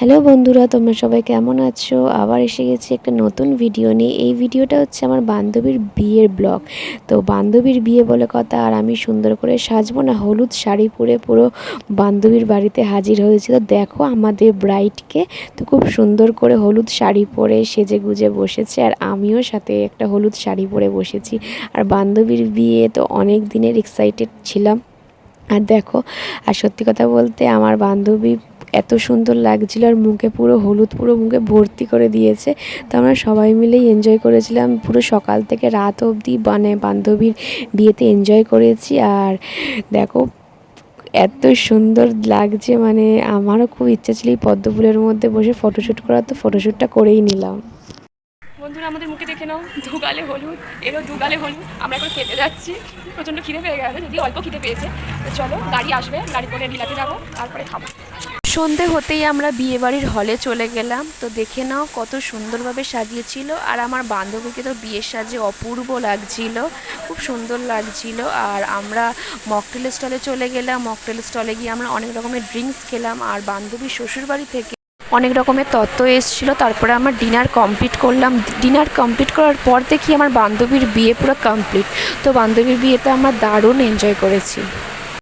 Hello বন্ধুরা, তোমরা সবাই কেমন আছো? আবার এসে গেছি একটা নতুন ভিডিও নিয়ে। এই ভিডিওটা হচ্ছে আমার বান্ধবীর বিয়ের ব্লগ। তো বান্ধবীর বিয়ে বলে কথা, আর আমি সুন্দর করে সাজবো না, হলুদ শাড়ি পরে পুরো বান্ধবীর বাড়িতে হাজির হয়েছিল। দেখো আমাদের ব্রাইডকে, তো খুব সুন্দর করে হলুদ শাড়ি পরে সেজে গুজে বসেছে, আর আমিও সাথে একটা হলুদ শাড়ি পরে বসেছি। আর বান্ধবীর বিয়ে তো অনেক দিনের এক্সাইটেড ছিলাম। আর দেখো, আর সত্যি কথা বলতে আমার বান্ধবী এত সুন্দর লাগছিল, আর মুখে পুরো হলুদ পুরো মুখে ভর্তি করে দিয়েছে। তো আমরা সবাই মিলেই এনজয় করেছিলাম পুরো সকাল থেকে রাত অবধি, মানে বান্ধবীর বিয়েতে এনজয় করেছি। আর দেখো এত সুন্দর লাগছে, মানে আমারও খুব ইচ্ছা ছিল এই পদ্ম ফুলের মধ্যে বসে ফটোশ্যুট করার, তো ফটোশ্যুটটা করেই নিলাম। বন্ধুরা, আমাদের মুখে দেখে নাও, দুগালে হলুদ, এরও দুগালে হলুদ। আমরা এখন খেতে যাচ্ছি, প্রচণ্ড খিদে পেয়ে গেছে, যদি অল্প খিদে পেয়েছে। তো চলো, গাড়ি আসবে, গাড়ি করে বিলাতে যাবো, তারপরে খাবো। সন্ধে হতেই আমরা বিয়েবাড়ির হলে চলে গেলাম। তো দেখে নাও কত সুন্দরভাবে সাজিয়েছিল, আর আমার বান্ধবীকে তো বিয়ের সাজে অপূর্ব লাগছিল, খুব সুন্দর লাগছিল। আর আমরা মকটেল স্টলে চলে গেলাম। মকটেল স্টলে গিয়ে আমরা অনেক রকমের ড্রিঙ্কস খেলাম, আর বান্ধবীর শ্বশুরবাড়ি থেকে অনেক রকমের তত্ত্ব এসেছিলো। তারপরে আমার ডিনার কমপ্লিট করলাম। ডিনার কমপ্লিট করার পর দেখি আমার বান্ধবীর বিয়ে পুরো কমপ্লিট। তো বান্ধবীর বিয়েতে আমরা দারুণ এনজয় করেছি।